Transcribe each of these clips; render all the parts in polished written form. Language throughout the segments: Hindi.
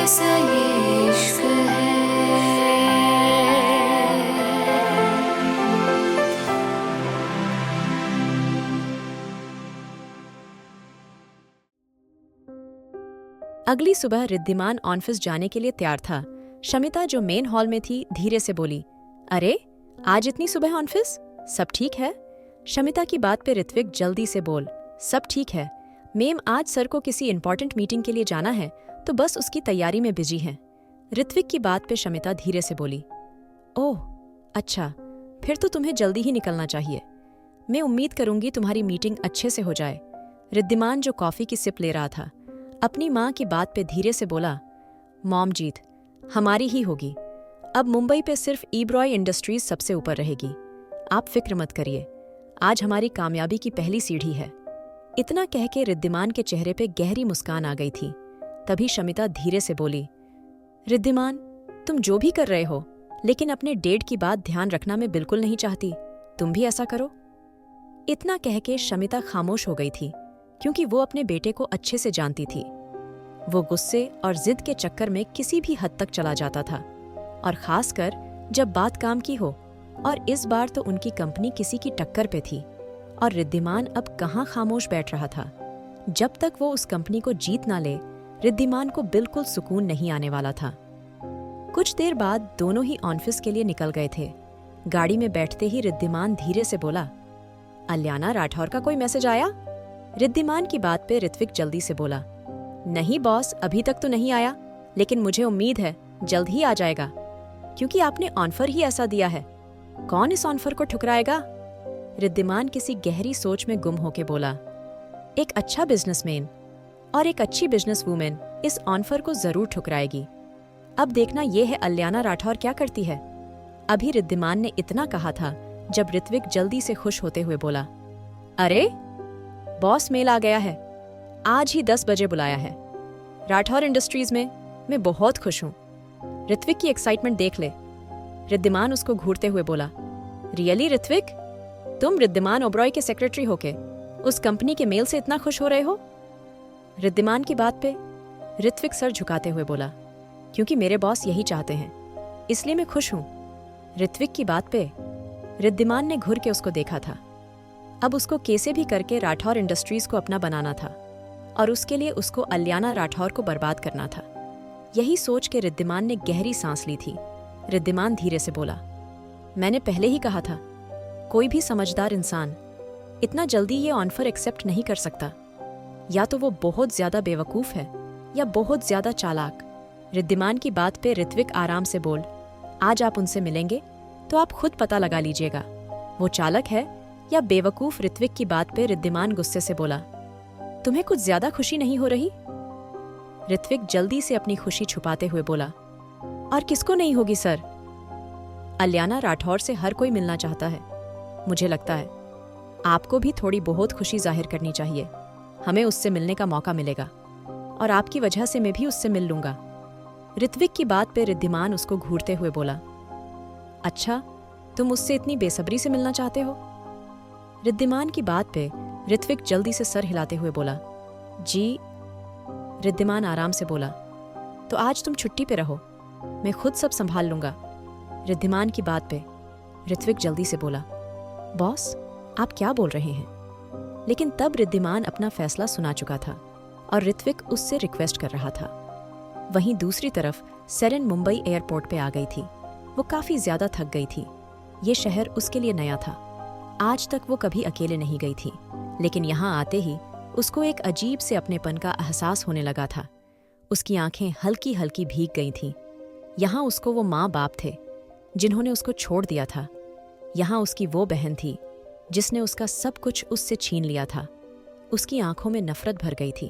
कैसा ये इश्क है। अगली सुबह रिद्धिमान ऑफिस जाने के लिए तैयार था। शमिता जो मेन हॉल में थी धीरे से बोली, अरे आज इतनी सुबह ऑफिस, सब ठीक है? शमिता की बात पे ऋत्विक जल्दी से बोल, सब ठीक है मेम, आज सर को किसी इंपॉर्टेंट मीटिंग के लिए जाना है तो बस उसकी तैयारी में बिजी हैं। ऋत्विक की बात पे शमिता धीरे से बोली, ओह अच्छा, फिर तो तुम्हें जल्दी ही निकलना चाहिए। मैं उम्मीद करूंगी तुम्हारी मीटिंग अच्छे से हो जाए। रिद्धिमान जो कॉफी की सिप ले रहा था अपनी माँ की बात पे धीरे से बोला, मॉम जीत हमारी ही होगी। अब मुंबई पे सिर्फ ईब्रॉय इंडस्ट्रीज सबसे ऊपर रहेगी, आप फिक्र मत करिए, आज हमारी कामयाबी की पहली सीढ़ी है। इतना कह के रिद्धिमान के चेहरे पे गहरी मुस्कान आ गई थी। तभी शमिता धीरे से बोली, रिद्धिमान तुम जो भी कर रहे हो लेकिन अपने डेट की बात ध्यान रखना मैं बिल्कुल नहीं चाहती, तुम भी ऐसा करो। इतना कह के शमिता खामोश हो गई थी क्योंकि वो अपने बेटे को अच्छे से जानती थी। वो गुस्से और जिद के चक्कर में किसी भी हद तक चला जाता था, और खासकर जब बात काम की हो, और इस बार तो उनकी कंपनी किसी की टक्कर पे थी और रिद्धिमान अब कहाँ खामोश बैठ रहा था। जब तक वो उस कंपनी को जीत ना ले रिद्धिमान को बिल्कुल सुकून नहीं आने वाला था। कुछ देर बाद दोनों ही ऑफिस के लिए निकल गए थे। गाड़ी में बैठते ही रिद्धिमान धीरे से बोला, अलियाना राठौर का कोई मैसेज आया? रिद्धिमान की बात पे ऋत्विक जल्दी से बोला, नहीं बॉस, अभी तक तो नहीं आया, लेकिन मुझे उम्मीद है जल्द ही आ जाएगा, क्योंकि आपने ऑफर ही ऐसा दिया है। कौन इस ऑफर को ठुकराएगा? रिद्धिमान किसी गहरी सोच में गुम होके बोला, एक अच्छा बिजनेसमैन और एक अच्छी बिजनेस वूमेन इस ऑफर को जरूर ठुकराएगी। अब देखना ये है अलियाना राठौर क्या करती है। अभी रिद्धिमान ने इतना कहा था जब ऋत्विक जल्दी से खुश होते हुए बोला, अरे बॉस मेल आ गया है, आज ही 10 बजे बुलाया है राठौर इंडस्ट्रीज में, मैं बहुत खुश हूँ। ऋत्विक की एक्साइटमेंट देख ले। रिद्धिमान उसको घूरते हुए बोला, रियली ऋत्विक, तुम रिद्धिमान ओबरॉय के सेक्रेटरी होके उस कंपनी के मेल से इतना खुश हो रहे हो? रिद्धिमान की बात पे ऋत्विक सर झुकाते हुए बोला, क्योंकि मेरे बॉस यही चाहते हैं, इसलिए मैं खुश हूँ। ऋत्विक की बात पे रिद्धिमान ने घुर के उसको देखा था। अब उसको कैसे भी करके राठौर इंडस्ट्रीज को अपना बनाना था, और उसके लिए उसको अलियाना राठौर को बर्बाद करना था। यही सोच के रिद्धिमान ने गहरी सांस ली थी। रिद्धिमान धीरे से बोला, मैंने पहले ही कहा था, कोई भी समझदार इंसान इतना जल्दी ये ऑफर एक्सेप्ट नहीं कर सकता। या तो वो बहुत ज्यादा बेवकूफ है या बहुत ज्यादा चालाक। रिद्धिमान की बात पे ऋत्विक आराम से बोल, आज आप उनसे मिलेंगे तो आप खुद पता लगा लीजिएगा वो चालाक है या बेवकूफ। ऋत्विक की बात पे रिद्धिमान गुस्से से बोला, तुम्हें कुछ ज्यादा खुशी नहीं हो रही? ऋत्विक जल्दी से अपनी खुशी छुपाते हुए बोला, और किसको नहीं होगी सर? अलियाना राठौर से हर कोई मिलना चाहता है। मुझे लगता है आपको भी थोड़ी बहुत खुशी जाहिर करनी चाहिए। हमें उससे मिलने का मौका मिलेगा और आपकी वजह से मैं भी उससे मिल लूंगा। ऋत्विक की बात पे रिद्धिमान उसको घूरते हुए बोला, अच्छा, तुम उससे इतनी बेसब्री से मिलना चाहते हो? रिद्धिमान की बात पे ऋत्विक जल्दी से सर हिलाते हुए बोला, जी। रिद्धिमान आराम से बोला, तो आज तुम छुट्टी पे रहो, मैं खुद सब संभाल लूंगा। रिद्धिमान की बात पे ऋत्विक जल्दी से बोला, बॉस आप क्या बोल रहे हैं? लेकिन तब रिद्धिमान अपना फैसला सुना चुका था और ऋत्विक उससे रिक्वेस्ट कर रहा था। वहीं दूसरी तरफ सेरेन मुंबई एयरपोर्ट पे आ गई थी। वो काफी ज्यादा थक गई थी। ये शहर उसके लिए नया था। आज तक वो कभी अकेले नहीं गई थी, लेकिन यहाँ आते ही उसको एक अजीब से अपनेपन का एहसास होने लगा था। उसकी आंखें हल्की हल्की भीग गई थीं। यहाँ उसको वो माँ बाप थे जिन्होंने उसको छोड़ दिया था। यहाँ उसकी वो बहन थी जिसने उसका सब कुछ उससे छीन लिया था। उसकी आंखों में नफरत भर गई थी।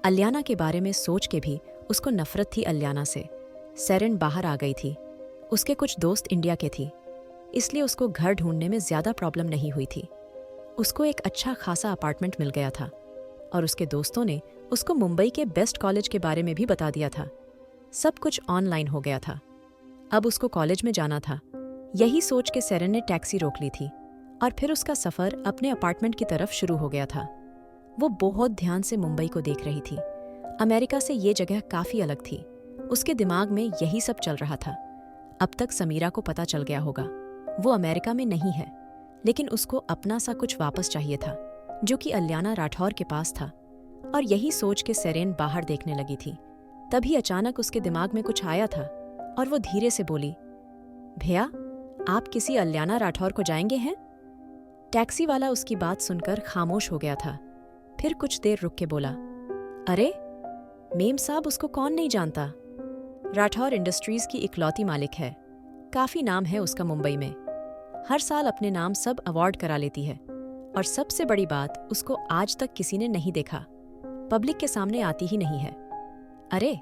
अलियाना के बारे में सोच के भी उसको नफरत थी अलियाना से। सेरेन बाहर आ गई थी। उसके कुछ दोस्त इंडिया के थी, इसलिए उसको घर ढूंढने में ज्यादा प्रॉब्लम नहीं हुई थी। उसको एक अच्छा खासा अपार्टमेंट मिल गया था और उसके दोस्तों ने उसको मुंबई के बेस्ट कॉलेज के बारे में भी बता दिया था। सब कुछ ऑनलाइन हो गया था। अब उसको कॉलेज में जाना था। यही सोच के सेरेन ने टैक्सी रोक ली थी और फिर उसका सफर अपने अपार्टमेंट की तरफ शुरू हो गया था। वो बहुत ध्यान से मुंबई को देख रही थी। अमेरिका से ये जगह काफी अलग थी उसके दिमाग में यही सब चल रहा था। अब तक समीरा को पता चल गया होगा, वो अमेरिका में नहीं है, लेकिन उसको अपना सा कुछ वापस चाहिए था, जो कि अलियाना राठौर के पास था। और यही सोच के सेरेन बाहर देखने लगी थी। तभी अचानक उसके दिमाग में कुछ आया था और वो धीरे से बोली, भैया, आप किसी अलियाना राठौर को जाएंगे हैं? टैक्सी वाला उसकी बात सुनकर खामोश हो गया था। फिर कुछ देर रुक के बोला, अरे मेम साहब, उसको कौन नहीं जानता। राठौर इंडस्ट्रीज की इकलौती मालिक है। काफी नाम है उसका मुंबई में। हर साल अपने नाम सब अवार्ड करा लेती है। और सबसे बड़ी बात, उसको आज तक किसी ने नहीं देखा, पब्लिक के सामने आती ही नहीं है। अरे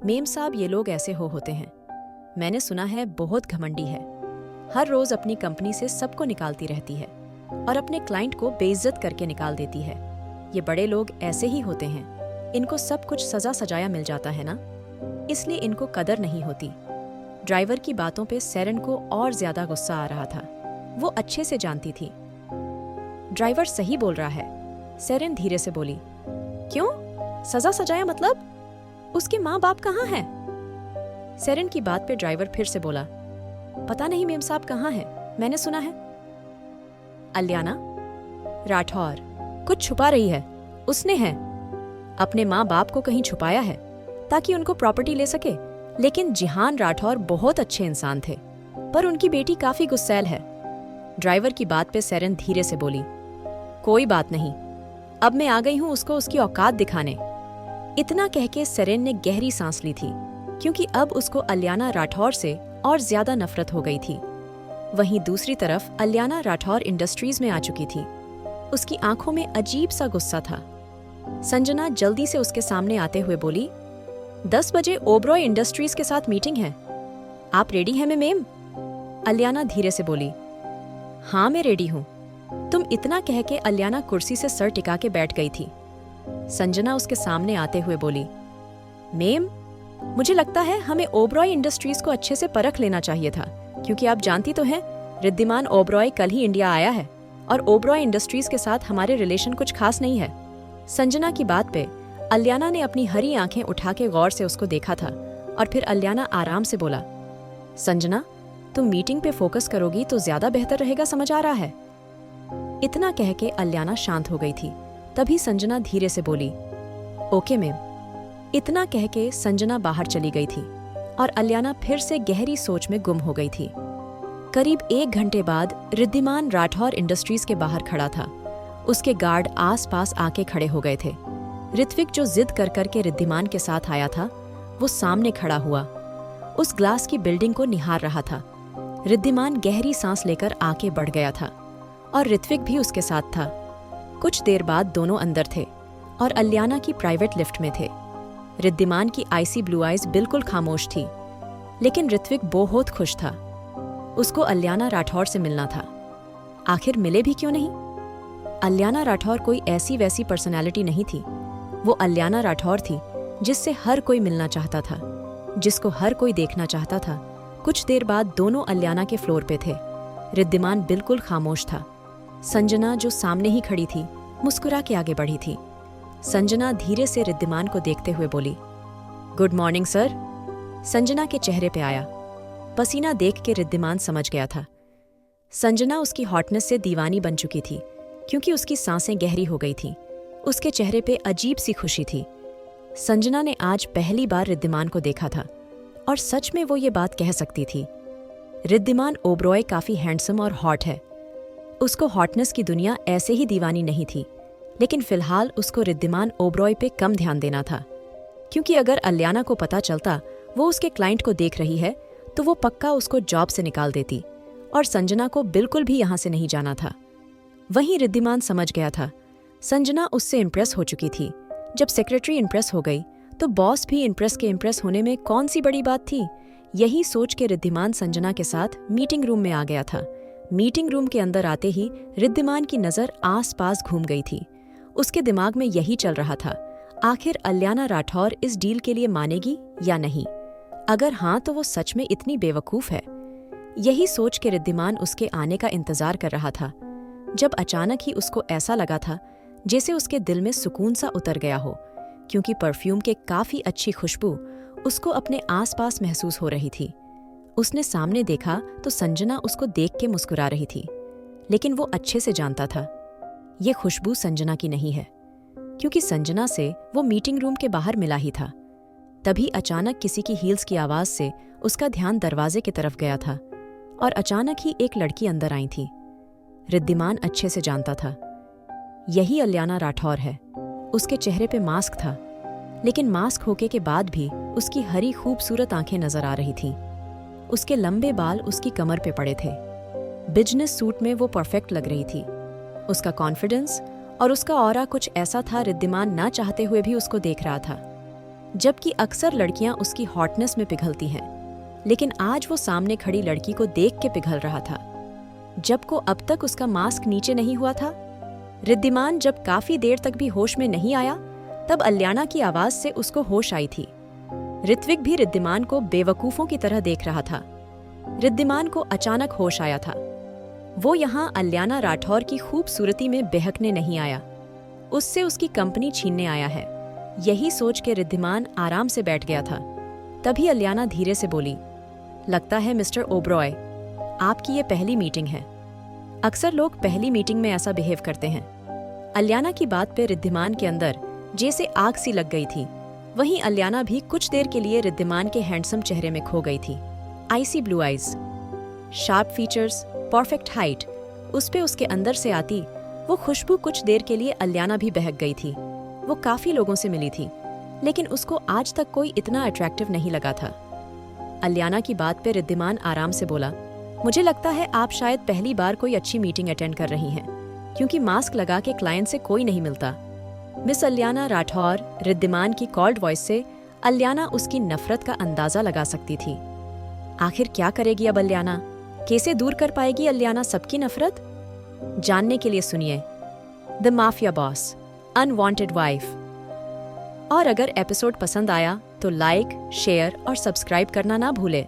मेम साहब, ये लोग ऐसे होते हैं। मैंने सुना है बहुत घमंडी है। हर रोज अपनी कंपनी से सबको निकालती रहती है और अपने क्लाइंट को बेइज्जत करके निकाल देती है। ये बड़े लोग ऐसे ही होते हैं। इनको सब कुछ सजा सजाया मिल जाता है ना, इसलिए इनको कदर नहीं होती। ड्राइवर की बातों पे सेरेन को और ज्यादा गुस्सा आ रहा था। वो अच्छे से जानती थी ड्राइवर सही बोल रहा है। सेरेन धीरे से बोली, क्यों सजा सजाया मतलब? उसके माँ बाप कहाँ हैं? सेरेन की बात पे ड्राइवर फिर से बोला, पता नहीं मेम साहब कहाँ हैं, मैंने सुना है। अलियाना राठौर कुछ छुपा रही है। उसने है अपने माँ बाप को कहीं छुपाया है ताकि उनको प्रॉपर्टी ले सके। लेकिन जिहान राठौर बहुत अच्छे इंसान थे, पर उनकी बेटी काफी गुस्सैल है। ड्राइवर की बात पे सेरेन धीरे से बोली, कोई बात नहीं, अब मैं आ गई हूँ उसको उसकी औकात दिखाने। इतना कह के सेरेन ने गहरी सांस ली थी, क्योंकि अब उसको अलियाना राठौर से और ज्यादा नफरत हो गई थी। वहीं दूसरी तरफ अलियाना राठौर इंडस्ट्रीज में आ चुकी थी। उसकी आंखों में अजीब सा गुस्सा था। संजना जल्दी से उसके सामने आते हुए बोली, 10 बजे ओबरॉय इंडस्ट्रीज के साथ मीटिंग है, आप रेडी हैं मेम? अलियाना धीरे से बोली, हाँ मैं रेडी हूँ। तुम इतना कह के अलियाना कुर्सी से सर टिका के बैठ गई थी। संजना उसके सामने आते हुए बोली, मेम, मुझे लगता है हमें ओबरॉय इंडस्ट्रीज को अच्छे से परख लेना चाहिए था, क्योंकि आप जानती तो हैं रिद्धिमान ओबरॉय कल ही इंडिया आया है और ओबरॉय इंडस्ट्रीज के साथ हमारे रिलेशन कुछ खास नहीं है। संजना की बात पे अलियाना ने अपनी हरी आंखें उठा के गौर से उसको देखा था और फिर अलियाना आराम से बोला, संजना, तुम मीटिंग पे फोकस करोगी तो ज्यादा बेहतर रहेगा, समझ आ रहा है? इतना कह के अलियाना शांत हो गई थी। तभी संजना धीरे से बोली, ओके मैम। इतना कह के संजना बाहर चली गई थी और अलियाना फिर से गहरी सोच में गुम हो गई थी। करीब 1 घंटे बाद रिद्धिमान राठौर इंडस्ट्रीज के बाहर खड़ा था। उसके गार्ड आस-पास आके खड़े हो गए थे। ऋत्विक, जो जिद कर करके रिद्धिमान के साथ आया था, वो सामने खड़ा हुआ। उस ग्लास की बिल्डिंग को निहार रहा था। रिद्धिमान गहरी सांस लेकर आके बढ़ गया था और ऋत्विक भी उसके साथ था। कुछ देर बाद दोनों अंदर थे और अलियाना की प्राइवेट लिफ्ट में थे। रिद्धिमान की आइसी ब्लू आइज बिल्कुल खामोश थी, लेकिन ऋत्विक बहुत खुश था। उसको अलियाना राठौर से मिलना था। आखिर मिले भी क्यों नहीं? अलियाना राठौर कोई ऐसी वैसी पर्सनालिटी नहीं थी। वो अलियाना राठौर थी जिससे हर कोई मिलना चाहता था, जिसको हर कोई देखना चाहता था। कुछ देर बाद दोनों अलियाना के फ्लोर पे थे। रिद्धिमान बिल्कुल खामोश था। संजना, जो सामने ही खड़ी थी, मुस्कुरा के आगे बढ़ी थी। संजना धीरे से रिद्धिमान को देखते हुए बोली, गुड मॉर्निंग सर। संजना के चेहरे पे आया पसीना देख के रिद्धिमान समझ गया था। संजना उसकी हॉटनेस से दीवानी बन चुकी थी, क्योंकि उसकी सांसें गहरी हो गई थीं। उसके चेहरे पे अजीब सी खुशी थी। संजना ने आज पहली बार रिद्धिमान को देखा था और सच में वो ये बात कह सकती थी। रिद्धिमान ओबरॉय काफी हैंडसम और हॉट है। उसको हॉटनेस की दुनिया ऐसे ही दीवानी नहीं थी, लेकिन फिलहाल उसको रिद्धिमान ओबरॉय पे कम ध्यान देना था, क्योंकि अगर अलियाना को पता चलता वो उसके क्लाइंट को देख रही है तो वो पक्का उसको जॉब से निकाल देती और संजना को बिल्कुल भी यहाँ से नहीं जाना था। वहीं रिद्धिमान समझ गया था संजना उससे इम्प्रेस हो चुकी थी। जब सेक्रेटरी इम्प्रेस हो गई तो बॉस भी इम्प्रेस होने में कौन सी बड़ी बात थी। यही सोच के रिद्धिमान संजना के साथ मीटिंग रूम में आ गया था। मीटिंग रूम के अंदर आते ही रिद्धिमान की नजर आस-पास घूम गई थी। उसके दिमाग में यही चल रहा था, आखिर अलियाना राठौर इस डील के लिए मानेगी या नहीं। अगर हाँ तो वो सच में इतनी बेवकूफ है। यही सोच के रिद्धिमान उसके आने का इंतजार कर रहा था, जब अचानक ही उसको ऐसा लगा था जैसे उसके दिल में सुकून सा उतर गया हो, क्योंकि परफ्यूम के काफी अच्छी खुशबू उसको अपने आसपास महसूस हो रही थी। उसने सामने देखा तो संजना उसको देख के मुस्कुरा रही थी, लेकिन वो अच्छे से जानता था ये खुशबू संजना की नहीं है, क्योंकि संजना से वो मीटिंग रूम के बाहर मिला ही था। तभी अचानक किसी की हील्स की आवाज से उसका ध्यान दरवाजे की तरफ गया था और अचानक ही एक लड़की अंदर आई थी। रिद्धिमान अच्छे से जानता था यही अलियाना राठौर है। उसके चेहरे पे मास्क था, लेकिन मास्क होके के बाद भी उसकी हरी खूबसूरत आंखें नजर आ रही थीं। उसके लंबे बाल उसकी कमर पे पड़े थे। बिजनेस सूट में वो परफेक्ट लग रही थी। उसका कॉन्फिडेंस और उसका ऑरा कुछ ऐसा था रिद्धिमान ना चाहते हुए भी उसको देख रहा था। जबकि अक्सर लड़कियां उसकी हॉटनेस में पिघलती हैं, लेकिन आज वो सामने खड़ी लड़की को देख के पिघल रहा था। जब को अब तक उसका मास्क नीचे नहीं हुआ था। रिद्धिमान जब काफी देर तक भी होश में नहीं आया, तब अलियाना की आवाज से उसको होश आई थी। ऋत्विक भी रिद्धिमान को बेवकूफों की तरह देख रहा था। रिद्धिमान को अचानक होश आया था। वो यहाँ अलियाना राठौर की खूबसूरती में बहकने नहीं आया, उससे उसकी कंपनी छीनने आया है। यही सोच के रिद्धिमान आराम से बैठ गया था। तभी अलियाना धीरे से बोली, लगता है मिस्टर ओब्रॉय, आपकी ये पहली मीटिंग है। अक्सर लोग पहली मीटिंग में ऐसा बिहेव करते हैं। अलियाना की बात पे रिद्धिमान के अंदर जैसे आग सी लग गई थी। वहीं अलियाना भी कुछ देर के लिए रिद्धिमान के हैंडसम चेहरे में खो गई थी। Icy blue eyes, sharp features, perfect height, उस पे उसके अंदर से आती वो खुशबू कुछ देर के लिए अलियाना भी बहक गई थी। वो काफी लोगों से मिली थी, लेकिन उसको आज तक कोई इतना अट्रैक्टिव नहीं लगा था। अलियाना की बात पे रिद्धिमान आराम से बोला, मुझे लगता है आप शायद पहली बार कोई अच्छी मीटिंग अटेंड कर रही हैं, क्योंकि मास्क लगा के क्लाइंट से कोई नहीं मिलता। मिस अलियाना राठौर। रिद्धिमान की कॉल्ड वॉइस से अलियाना उसकी नफरत का अंदाजा लगा सकती थी। आखिर क्या करेगी अब अलियाना? कैसे दूर कर पाएगी अलियाना सबकी नफरत? जानने के लिए सुनिए the mafia boss, unwanted wife. और अगर एपिसोड पसंद आया तो लाइक, शेयर और सब्सक्राइब करना ना भूले।